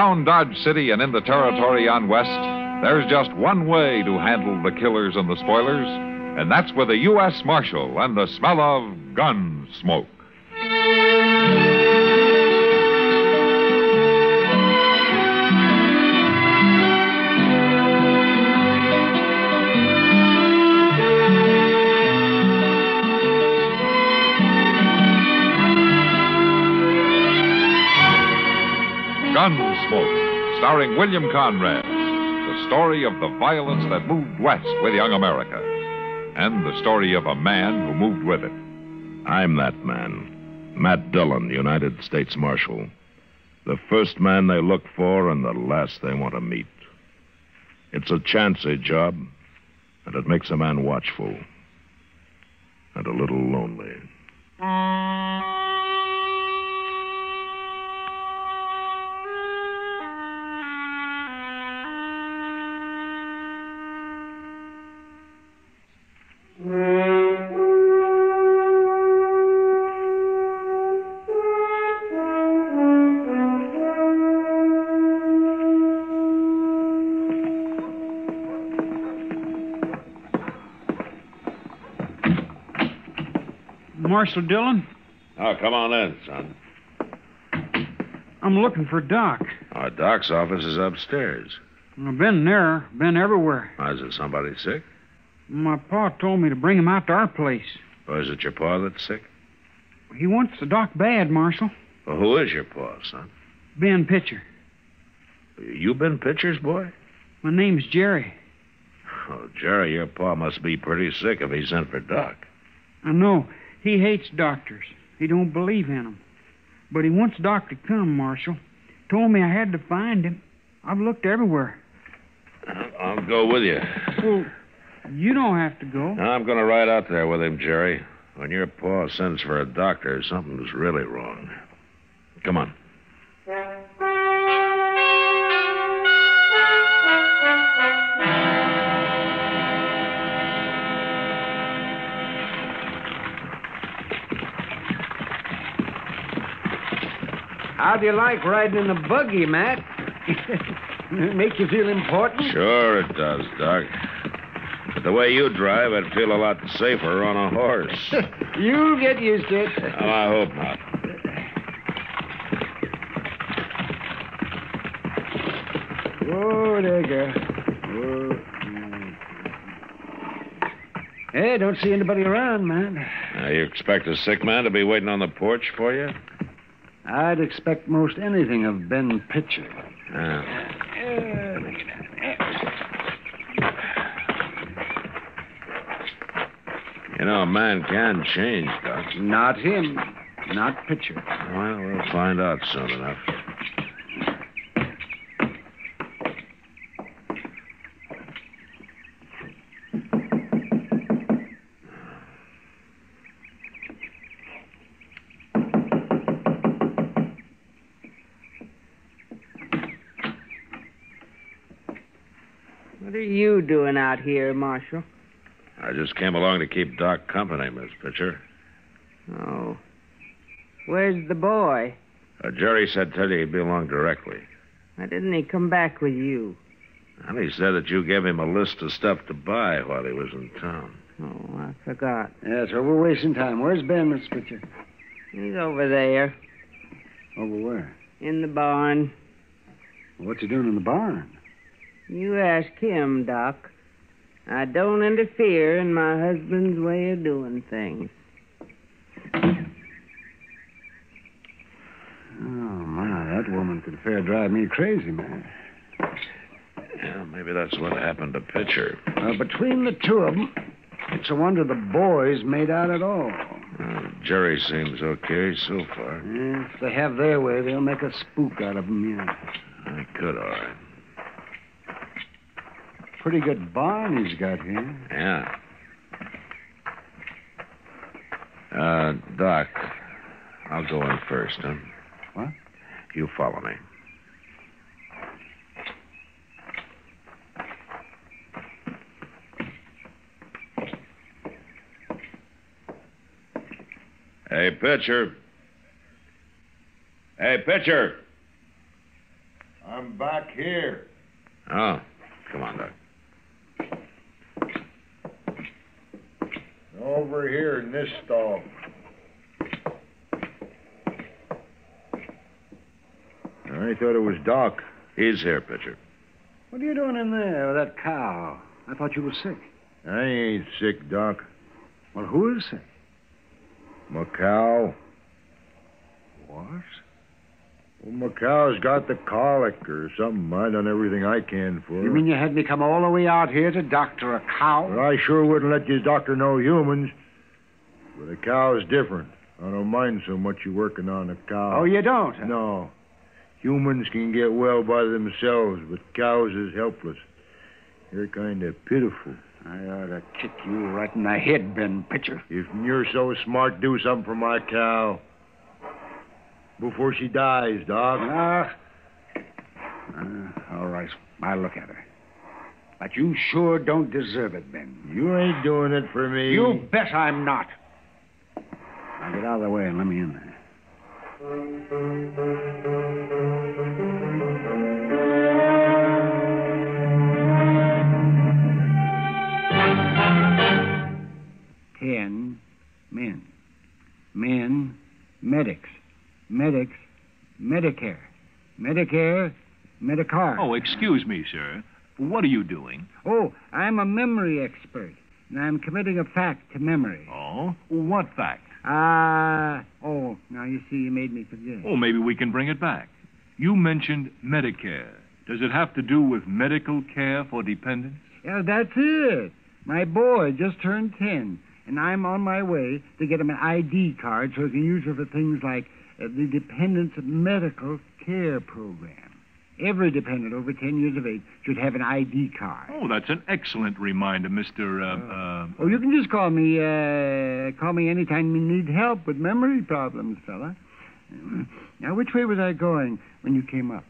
Around Dodge City and in the territory on West, there's just one way to handle the killers and the spoilers, and that's with a U.S. Marshal and the smell of gun smoke. Gunsmoke, starring William Conrad, the story of the violence that moved west with young America, and the story of a man who moved with it. I'm that man, Matt Dillon, United States Marshal. The first man they look for and the last they want to meet. It's a chancy job, and it makes a man watchful and a little lonely. Marshal Dillon? Oh, come on in, son. I'm looking for Doc. Doc's office is upstairs. I've been there, been everywhere. Is it somebody sick? My pa told me to bring him out to our place. Or is it your pa that's sick? He wants the Doc bad, Marshal. Well, who is your pa, son? Ben Pitcher. You been Pitcher's boy? My name's Jerry. Oh, Jerry, your pa must be pretty sick if he sent for Doc. I know. He hates doctors. He don't believe in them. But he wants Doc to come, Marshal. Told me I had to find him. I've looked everywhere. I'll go with you. Well, you don't have to go. I'm going to ride out there with him, Jerry. When your pa sends for a doctor, something's really wrong. Come on. How do you like riding in a buggy, Matt? Make you feel important? Sure it does, Doc. But the way you drive, I'd feel a lot safer on a horse. You'll get used to it. Oh, I hope not. Oh, there you go. Oh. Hey, don't see anybody around, man. You expect a sick man to be waiting on the porch for you? I'd expect most anything of Ben Pitcher. You know, a man can change, Doc. Not him. Not Pitcher. Well, we'll find out soon enough. What are you doing out here, Marshal? I just came along to keep Doc company, Miss Pitcher. Oh. Where's the boy? Jerry said tell you he'd be along directly. Why didn't he come back with you? And he said that you gave him a list of stuff to buy while he was in town. Oh, I forgot. Yeah, so we're wasting time. Where's Ben, Miss Pitcher? He's over there. Over where? In the barn. What's he doing in the barn? You ask him, Doc. I don't interfere in my husband's way of doing things. Oh, my, that woman could fair drive me crazy, man. Yeah, maybe that's what happened to Pitcher. Between the two of them, it's a wonder the boys made out at all. Jerry seems okay so far. Yeah, if they have their way, they'll make a spook out of them, yeah. They could, all right. Pretty good barn he's got here. Yeah. Doc, I'll go in first, huh? What? You follow me. Hey, Pitcher. Hey, Pitcher. back here. Oh, come on, Doc. Over here in this stall. I thought it was Doc. He's here, Pitcher. What are you doing in there with that cow? I thought you were sick. I ain't sick, Doc. Well, who is sick? My cow. What? Well, my cow's got the colic or something. I done everything I can for her. You mean you had me come all the way out here to doctor a cow? Well, I sure wouldn't let you doctor no humans. But a cow's different. I don't mind so much you working on a cow. Oh, you don't? Huh? No. Humans can get well by themselves, but cows is helpless. They're kind of pitiful. I ought to kick you right in the head, Ben Pitcher. If you're so smart, do something for my cow. Before she dies, Doc. All right. I'll look at her. But you sure don't deserve it, Ben. You ain't doing it for me. You bet I'm not. Now get out of the way and let me in there. Men, medics, Medicare, Medicar. Oh, excuse me, sir. What are you doing? Oh, I'm a memory expert, and I'm committing a fact to memory. Oh? What fact? Now you see, you made me forget. Oh, maybe we can bring it back. You mentioned Medicare. Does it have to do with medical care for dependents? Yeah, that's it. My boy just turned 10, and I'm on my way to get him an ID card so he can use it for things like the Dependents Medical Care Program. Every dependent over 10 years of age should have an ID card. Oh, that's an excellent reminder, Mr. Oh, you can just call me anytime you need help with memory problems, fella. Now, which way was I going when you came up?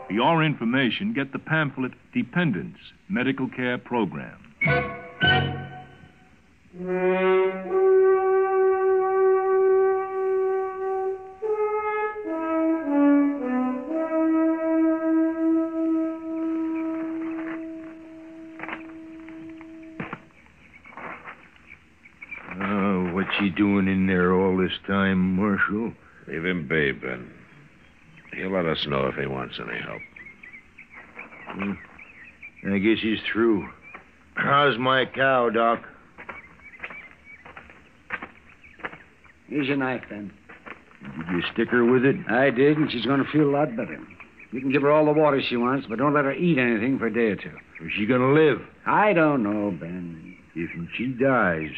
For your information, get the pamphlet Dependents Medical Care Program. What's he doing in there all this time, Marshal? Leave him be, Ben. He'll let us know if he wants any help. I guess he's through. How's my cow, Doc? Here's your knife, then. Did you stick her with it? I did, and she's going to feel a lot better. You can give her all the water she wants, but don't let her eat anything for a day or two. Is she going to live? I don't know, Ben. If she dies,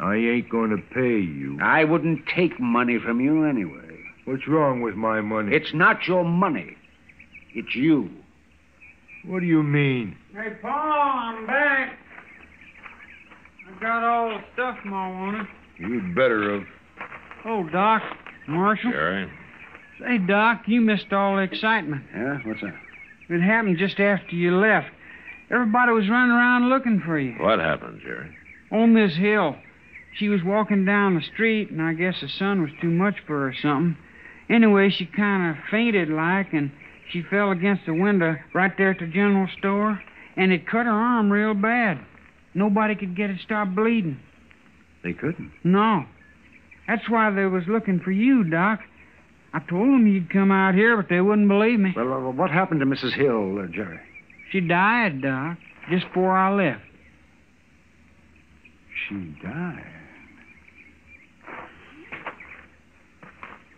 I ain't going to pay you. I wouldn't take money from you anyway. What's wrong with my money? It's not your money. It's you. What do you mean? Hey, Paul, I'm back. I got all the stuff Ma wanted. You'd better have. Oh, Doc, Marshal. Jerry? Say, Doc, you missed all the excitement. Yeah? What's that? It happened just after you left. Everybody was running around looking for you. What happened, Jerry? On this hill. She was walking down the street, and I guess the sun was too much for her or something. Anyway, she kind of fainted like, and she fell against the window right there at the general store, and it cut her arm real bad. Nobody could get it to stop bleeding. They couldn't? No. That's why they was looking for you, Doc. I told them you'd come out here, but they wouldn't believe me. Well, what happened to Mrs. Hill, Jerry? She died, Doc, just before I left. She died?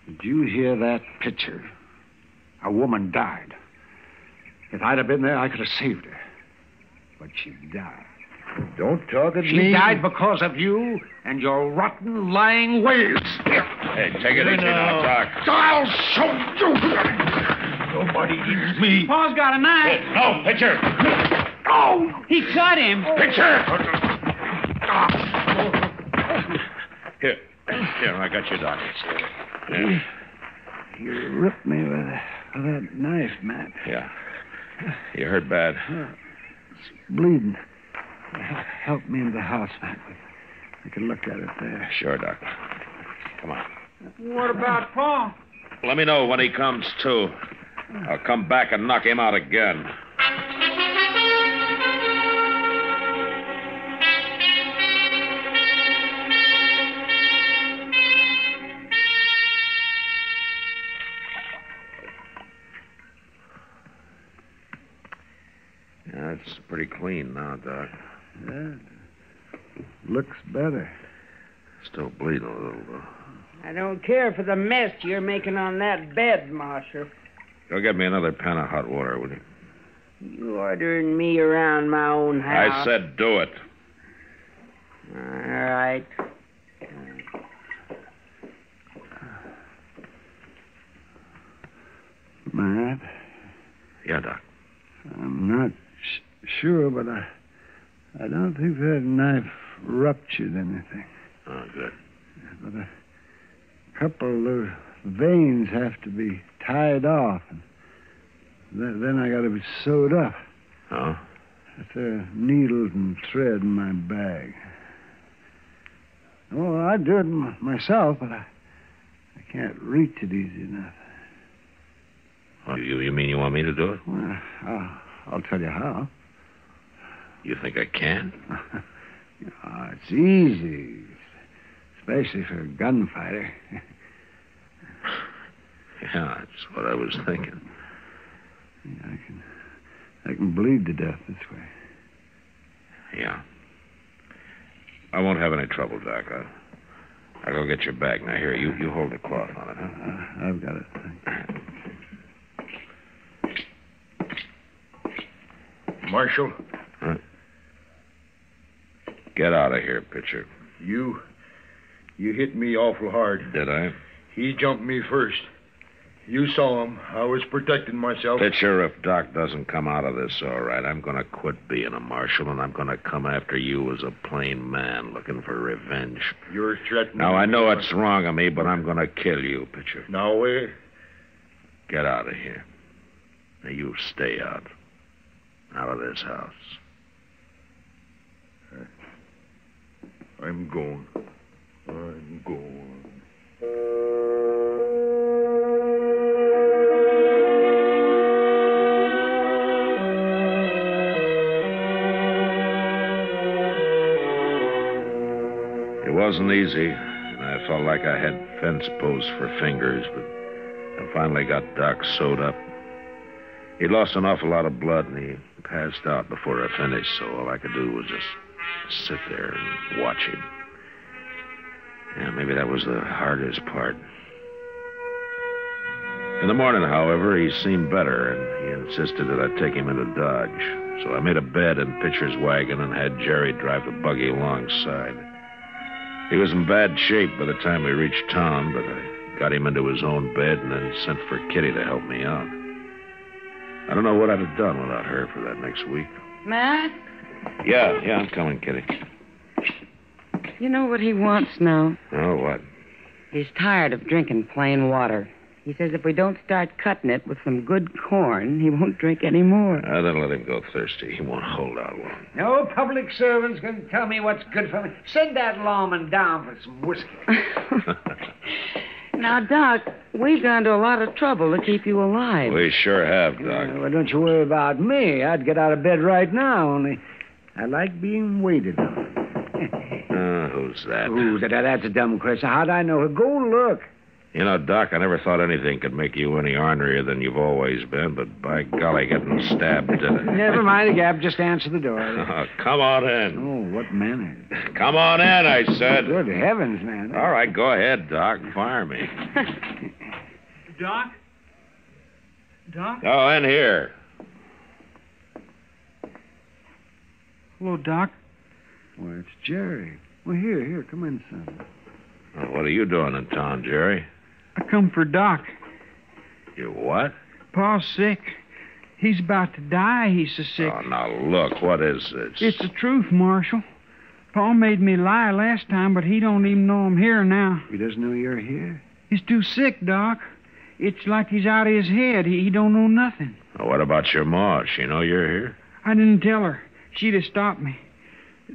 Did you hear that picture? A woman died. If I'd have been there, I could have saved her. But she died. Don't talk at me. She died because of you and your rotten, lying ways. Hey, take it easy now, Doc. I'll show you. Nobody eats me. Paul's got a knife. No, Pitcher! Oh, he cut him. Pitcher! Here, I got your Doc. Yeah. You ripped me with that knife, Matt. Yeah. You hurt bad. It's bleeding. Help me into the house, Matt. I can look at it there. Sure, Doc. Come on. What about Paul? Let me know when he comes to. I'll come back and knock him out again. Yeah, it's pretty clean now, Doc. Yeah. Looks better. Still bleeding a little, though. I don't care for the mess you're making on that bed, Marshal. Go get me another pan of hot water, will you? You ordering me around my own house. I said do it. All right. Matt? Yeah, Doc. I'm not sure, but I don't think that knife ruptured anything. Oh, good. But a couple of those veins have to be tied off. And then I got to be sewed up. Oh? There are needles and thread in my bag. Oh, I'd do it myself, but I can't reach it easy enough. Oh, you mean you want me to do it? Well, I'll tell you how. You think I can? It's easy, especially for a gunfighter. Yeah, that's what I was thinking. Yeah, I can bleed to death this way. Yeah. I won't have any trouble, Doc. I'll go get your bag. Now, here, you hold the cloth on it, huh? I've got it. Marshal? Huh? Get out of here, Pitcher. You hit me awful hard. Did I? He jumped me first. You saw him. I was protecting myself. Pitcher, if Doc doesn't come out of this all right, I'm going to quit being a marshal, and I'm going to come after you as a plain man looking for revenge. You're threatening Now, I know me. it's wrong of me, but I'm going to kill you, Pitcher. Now, wait. Get out of here. Now, you stay out of this house. I'm going. It wasn't easy, and I felt like I had fence posts for fingers, but I finally got Doc sewed up. He'd lost an awful lot of blood, and he passed out before I finished, so all I could do was just sit there and watch him. Yeah, maybe that was the hardest part. In the morning, however, he seemed better, and he insisted that I take him into Dodge. So I made a bed in Pitcher's wagon and had Jerry drive the buggy alongside. He was in bad shape by the time we reached town, but I got him into his own bed and then sent for Kitty to help me out. I don't know what I'd have done without her for that next week. Matt? Yeah, I'm coming, Kitty. You know what he wants now? Oh, what? He's tired of drinking plain water. He says if we don't start cutting it with some good corn, he won't drink any more. Then let him go thirsty. He won't hold out long. No public servant's going to tell me what's good for me. Send that lawman down for some whiskey. Now, Doc, we've gone to a lot of trouble to keep you alive. We sure have, Doc. Well, don't you worry about me. I'd get out of bed right now, only I like being waited on. Who's that? That's a dumb question. How'd I know? Go look. You know, Doc, I never thought anything could make you any ornerier than you've always been, but by golly, getting stabbed did it. Never mind, Gab. Just answer the door. Come on in. Oh, what manners. Come on in, I said. Good heavens, man. All right, go ahead, Doc. Fire me. Doc? Doc? Oh, in here. Hello, Doc. Well, it's Jerry. Well, here, come in, son. What are you doing in town, Jerry? I come for Doc. You what? Pa's sick. He's about to die. He's so sick. Oh, now, look, what is this? It's the truth, Marshal. Pa made me lie last time, but he don't even know I'm here now. He doesn't know you're here? He's too sick, Doc. It's like he's out of his head. He don't know nothing. Well, what about your ma? She know you're here? I didn't tell her. She'd have stopped me.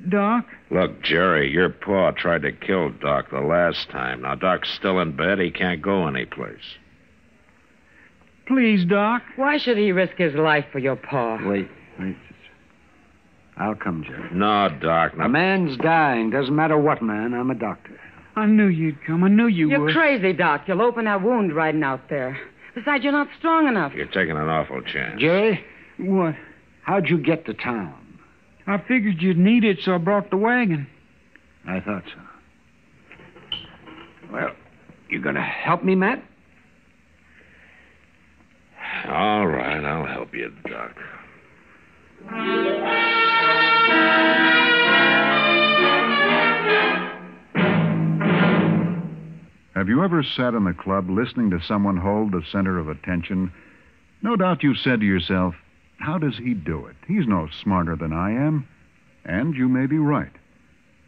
Doc? Look, Jerry, your pa tried to kill Doc the last time. Now, Doc's still in bed. He can't go anyplace. Please, Doc. Why should he risk his life for your paw? Wait. I'll come, Jerry. No, Doc. No. A man's dying. Doesn't matter what man. I'm a doctor. I knew you'd come. I knew you You're would. crazy, Doc. You'll open that wound riding out there. Besides, you're not strong enough. You're taking an awful chance. Jerry, What? how'd you get to town? I figured you'd need it, so I brought the wagon. I thought so. Well, you gonna help me, Matt? All right, I'll help you, Doc. Have you ever sat in the club listening to someone hold the center of attention? No doubt you've said to yourself, how does he do it? He's no smarter than I am. And you may be right.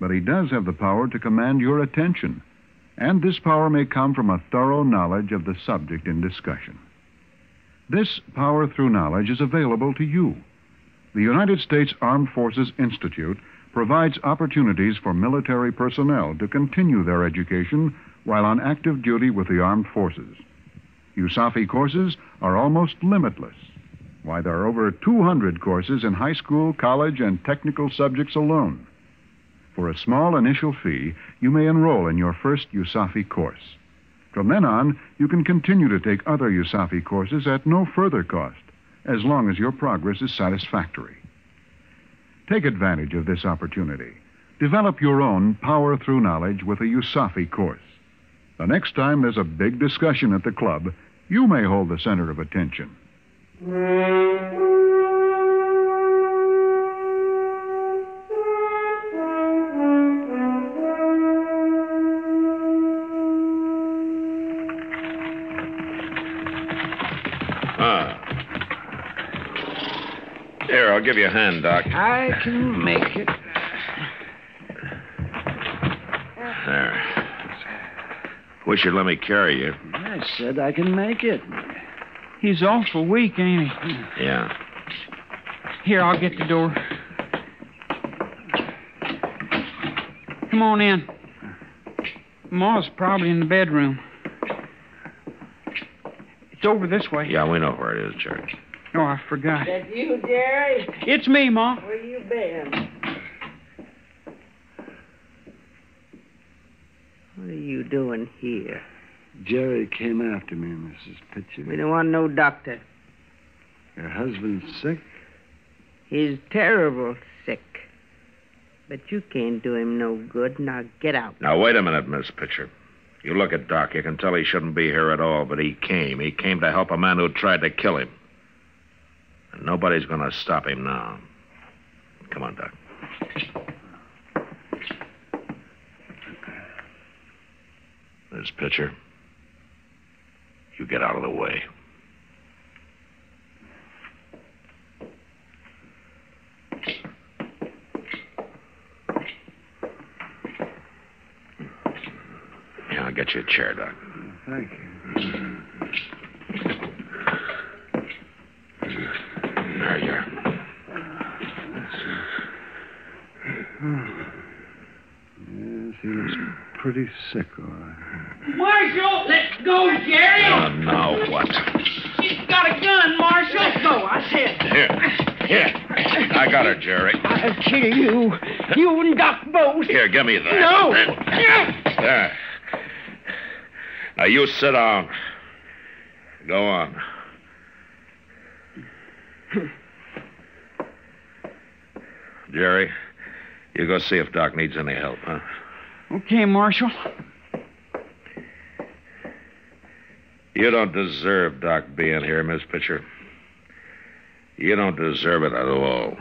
But he does have the power to command your attention. And this power may come from a thorough knowledge of the subject in discussion. This power through knowledge is available to you. The United States Armed Forces Institute provides opportunities for military personnel to continue their education while on active duty with the armed forces. USAFI courses are almost limitless. Why, there are over 200 courses in high school, college, and technical subjects alone. For a small initial fee, you may enroll in your first USAFI course. From then on, you can continue to take other USAFI courses at no further cost, as long as your progress is satisfactory. Take advantage of this opportunity. Develop your own power through knowledge with a USAFI course. The next time there's a big discussion at the club, you may hold the center of attention. Here, I'll give you a hand, Doc. I can make it. There. Wish you'd let me carry you. I said I can make it. He's awful weak, ain't he? Yeah. Here, I'll get the door. Come on in. Ma's probably in the bedroom. It's over this way. Yeah, we know where it is, Jerry. Oh, I forgot. That you, Jerry? It's me, Ma. Where you been? What are you doing here? Jerry came after me, Mrs. Pitcher. We don't want no doctor. Your husband's sick? He's terrible sick. But you can't do him no good. Now get out. Now, wait a minute, Miss Pitcher. You look at Doc. You can tell he shouldn't be here at all, but he came. He came to help a man who tried to kill him. And nobody's going to stop him now. Come on, Doc. Miss Pitcher, you get out of the way. Yeah, I'll get you a chair, Doc. Thank you. There you are. Yes, he was pretty sick, all right. Marshal! Let go, Jerry! Oh, now what? He's got a gun, Marshal! Let go, I said. Here. I got her, Jerry. I'll kill you. You and Doc both. Here, give me that. No. There. Now, you sit down. Go on. Jerry, you go see if Doc needs any help, huh? Okay, Marshal. You don't deserve Doc being here, Miss Pitcher. You don't deserve it at all.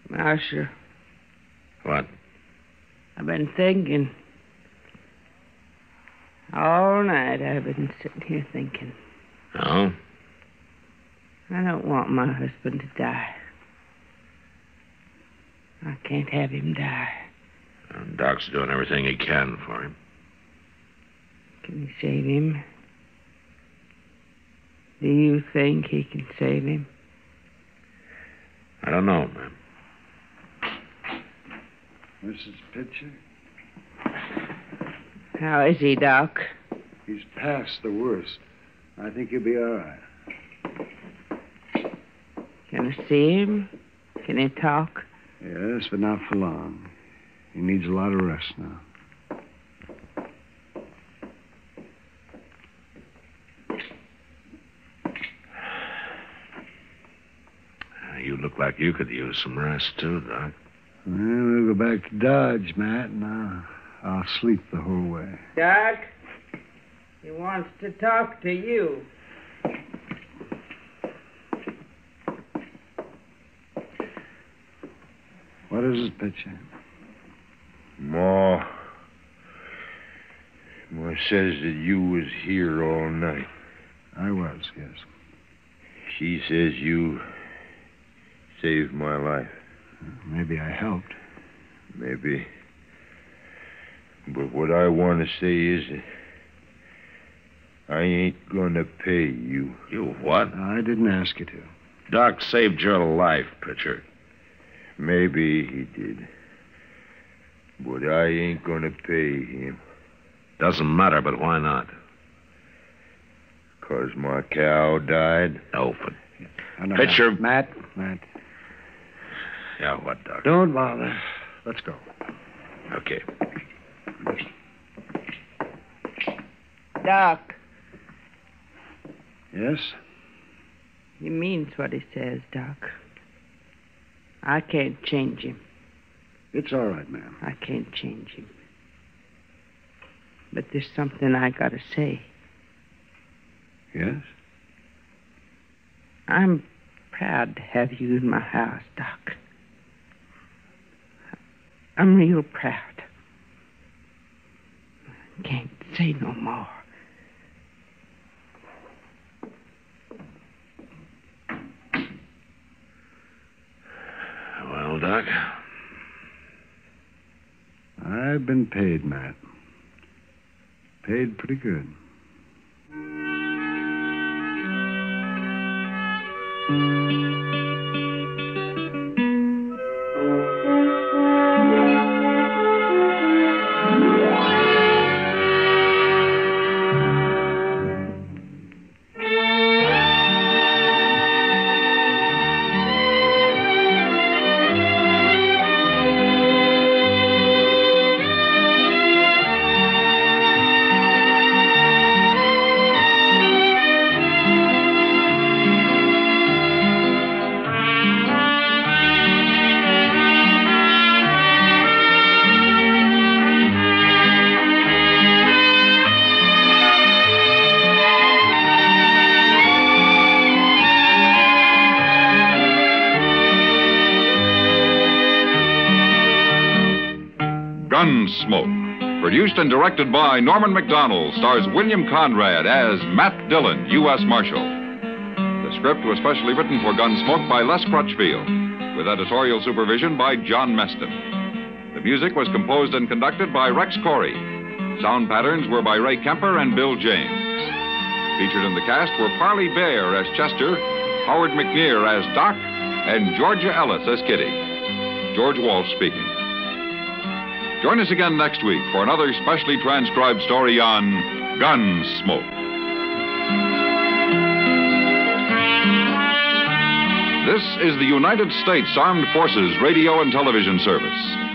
Marshal, What? I've been thinking. All night I've been sitting here thinking. Oh? I don't want my husband to die. I can't have him die. Doc's doing everything he can for him. Can he save him? Do you think he can save him? I don't know, ma'am. Mrs. Pitcher? How is he, Doc? He's past the worst. I think he'll be all right. Can I see him? Can he talk? Yes, but not for long. He needs a lot of rest now. You look like you could use some rest, too, Doc. Well, we'll go back to Dodge, Matt, and I'll sleep the whole way. Doc, he wants to talk to you. What is it, Pitcher? Ma says that you was here all night. I was, yes. She says you saved my life. Maybe I helped. Maybe. But what I want to say is that I ain't gonna pay you. You what? I didn't ask you to. Doc saved your life, Pitcher. Maybe he did. But I ain't gonna pay him. Doesn't matter, but why not? 'Cause my cow died? No, but... Pitcher. Matt. Yeah, what, Doc? Don't bother. Let's go. Okay. Doc, Yes? he means what he says, Doc. I can't change him. It's all right, ma'am. I can't change him. But there's something I gotta say. Yes? I'm proud to have you in my house, Doc. I'm real proud. I can't say no more. Well, Doc? I've been paid, Matt. Paid pretty good. Gunsmoke, produced and directed by Norman Macdonnell, stars William Conrad as Matt Dillon, U.S. Marshal. The script was specially written for Gunsmoke by Les Crutchfield, with editorial supervision by John Meston. The music was composed and conducted by Rex Corey. Sound patterns were by Ray Kemper and Bill James. Featured in the cast were Parley Baer as Chester, Howard McNear as Doc, and Georgia Ellis as Kitty. George Walsh speaking. Join us again next week for another specially transcribed story on Gunsmoke. This is the United States Armed Forces Radio and Television Service.